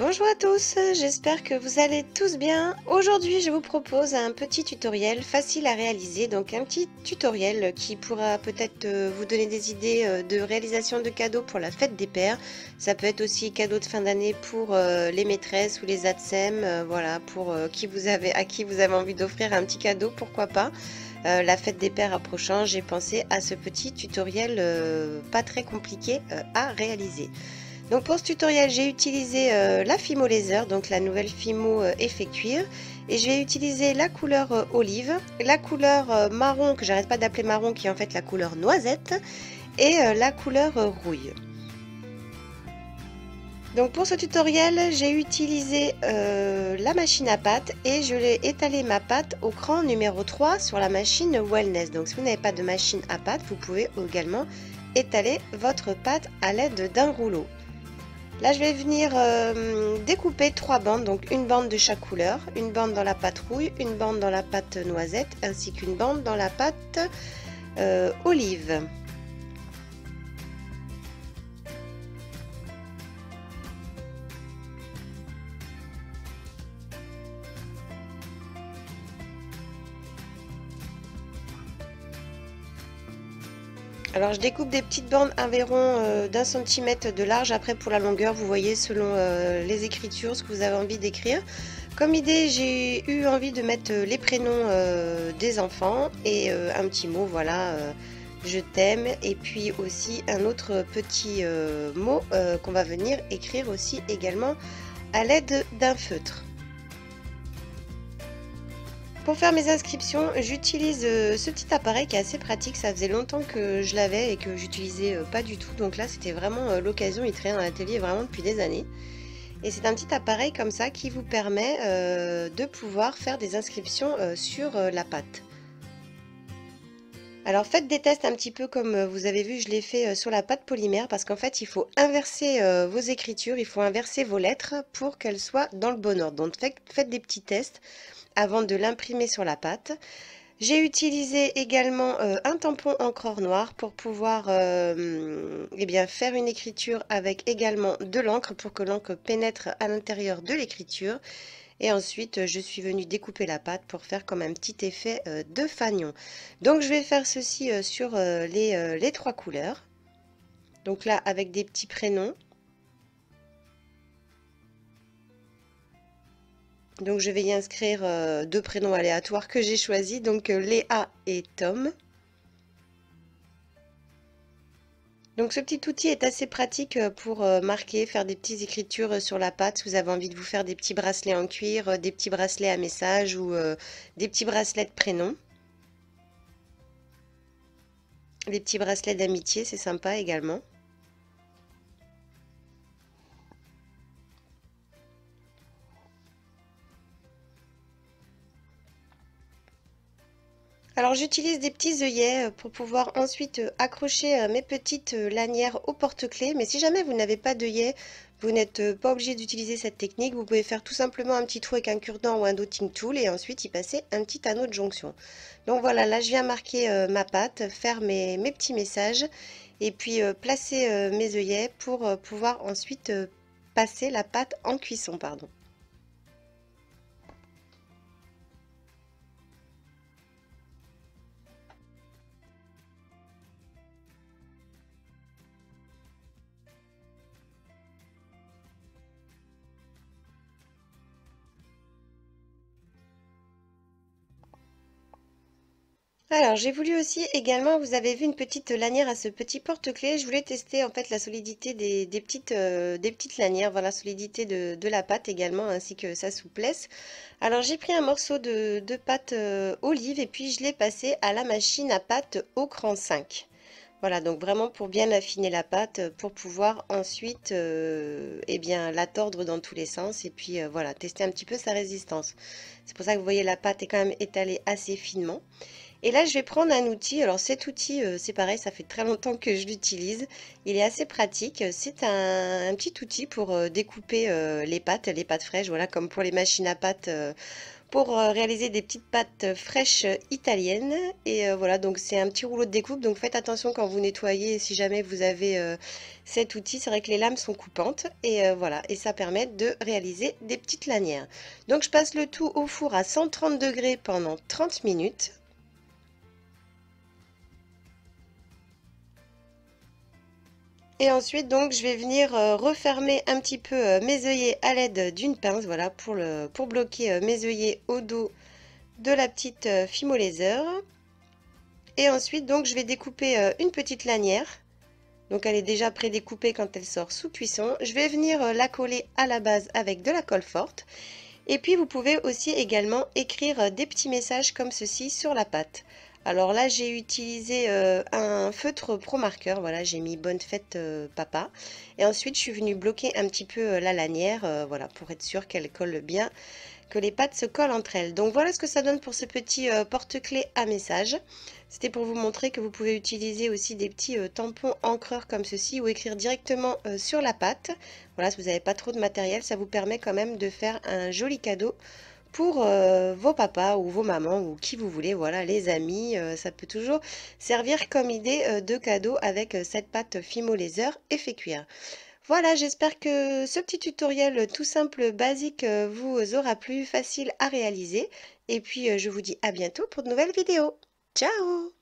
Bonjour à tous, j'espère que vous allez tous bien. Aujourd'hui, je vous propose un petit tutoriel facile à réaliser, donc un petit tutoriel qui pourra peut-être vous donner des idées de réalisation de cadeaux pour la fête des pères. Ça peut être aussi cadeau de fin d'année pour les maîtresses ou les ATSEM, voilà, pour à qui vous avez envie d'offrir un petit cadeau, pourquoi pas. La fête des pères approchant, j'ai pensé à ce petit tutoriel pas très compliqué à réaliser. Donc pour ce tutoriel, j'ai utilisé la Fimo Laser, donc la nouvelle Fimo effet cuir, et je vais utiliser la couleur olive, la couleur marron que j'arrête pas d'appeler marron qui est en fait la couleur noisette, et la couleur rouille. Donc pour ce tutoriel, j'ai utilisé la machine à pâte et je l'ai étalé ma pâte au cran numéro 3 sur la machine Wellness. Donc si vous n'avez pas de machine à pâte, vous pouvez également étaler votre pâte à l'aide d'un rouleau. Là, je vais venir découper 3 bandes, donc une bande de chaque couleur, une bande dans la pâte rouille, une bande dans la pâte noisette, ainsi qu'une bande dans la pâte olive. Alors je découpe des petites bandes environ d'1 centimètre de large. Après pour la longueur, vous voyez selon les écritures ce que vous avez envie d'écrire. Comme idée, j'ai eu envie de mettre les prénoms des enfants et un petit mot, voilà, je t'aime, et puis aussi un autre petit mot qu'on va venir écrire aussi également à l'aide d'un feutre. Pour faire mes inscriptions, j'utilise ce petit appareil qui est assez pratique. Ça faisait longtemps que je l'avais et que j'utilisais pas du tout. Donc là, c'était vraiment l'occasion. Il traîne dans l'atelier vraiment depuis des années. Et c'est un petit appareil comme ça qui vous permet de pouvoir faire des inscriptions sur la pâte. Alors faites des tests un petit peu comme vous avez vu, je l'ai fait sur la pâte polymère parce qu'en fait, il faut inverser vos écritures, il faut inverser vos lettres pour qu'elles soient dans le bon ordre. Donc faites des petits tests avant de l'imprimer sur la pâte. J'ai utilisé également un tampon encreur noir pour pouvoir eh bien, faire une écriture avec également de l'encre pour que l'encre pénètre à l'intérieur de l'écriture. Et ensuite, je suis venue découper la pâte pour faire comme un petit effet de fanion. Donc, je vais faire ceci sur les 3 couleurs. Donc là, avec des petits prénoms. Donc je vais y inscrire 2 prénoms aléatoires que j'ai choisis, donc Léa et Tom. Donc ce petit outil est assez pratique pour marquer, faire des petites écritures sur la pâte. Si vous avez envie de vous faire des petits bracelets en cuir, des petits bracelets à message ou des petits bracelets de prénom. Les petits bracelets d'amitié, c'est sympa également. Alors j'utilise des petits œillets pour pouvoir ensuite accrocher mes petites lanières au porte-clés. Mais si jamais vous n'avez pas d'œillet, vous n'êtes pas obligé d'utiliser cette technique. Vous pouvez faire tout simplement un petit trou avec un cure-dent ou un dotting tool et ensuite y passer un petit anneau de jonction. Donc voilà, là je viens marquer ma pâte, faire mes petits messages et puis placer mes œillets pour pouvoir ensuite passer la pâte en cuisson, pardon. Alors, j'ai voulu aussi également, vous avez vu une petite lanière à ce petit porte-clés. Je voulais tester en fait la solidité des petites lanières, voilà, la solidité de la pâte également, ainsi que sa souplesse. Alors, j'ai pris un morceau de pâte olive et puis je l'ai passé à la machine à pâte au cran 5. Voilà, donc vraiment pour bien affiner la pâte, pour pouvoir ensuite eh bien, la tordre dans tous les sens et puis voilà, tester un petit peu sa résistance. C'est pour ça que vous voyez la pâte est quand même étalée assez finement. Et là, je vais prendre un outil. Alors cet outil, c'est pareil, ça fait très longtemps que je l'utilise. Il est assez pratique. C'est un petit outil pour découper les pâtes fraîches, voilà, comme pour les machines à pâtes pour réaliser des petites pâtes fraîches italiennes. Et voilà, donc c'est un petit rouleau de découpe, donc faites attention quand vous nettoyez, si jamais vous avez cet outil. C'est vrai que les lames sont coupantes et voilà, et ça permet de réaliser des petites lanières. Donc je passe le tout au four à 130 degrés pendant 30 minutes. Et ensuite, donc, je vais venir refermer un petit peu mes œillets à l'aide d'une pince, voilà, pour bloquer mes œillets au dos de la petite Fimo Laser. Et ensuite, donc, je vais découper une petite lanière. Donc, elle est déjà prédécoupée quand elle sort sous cuisson. Je vais venir la coller à la base avec de la colle forte. Et puis, vous pouvez aussi également écrire des petits messages comme ceci sur la pâte. Alors là, j'ai utilisé un feutre pro marqueur. Voilà, j'ai mis bonne fête papa. Et ensuite, je suis venue bloquer un petit peu la lanière, voilà, pour être sûre qu'elle colle bien, que les pattes se collent entre elles. Donc voilà ce que ça donne pour ce petit porte-clés à message. C'était pour vous montrer que vous pouvez utiliser aussi des petits tampons encreurs comme ceci ou écrire directement sur la pâte. Voilà, si vous n'avez pas trop de matériel, ça vous permet quand même de faire un joli cadeau pour vos papas ou vos mamans ou qui vous voulez, voilà, les amis, ça peut toujours servir comme idée de cadeau avec cette pâte Fimo Laser effet cuir. Voilà, j'espère que ce petit tutoriel tout simple, basique, vous aura plu, facile à réaliser. Et puis, je vous dis à bientôt pour de nouvelles vidéos. Ciao!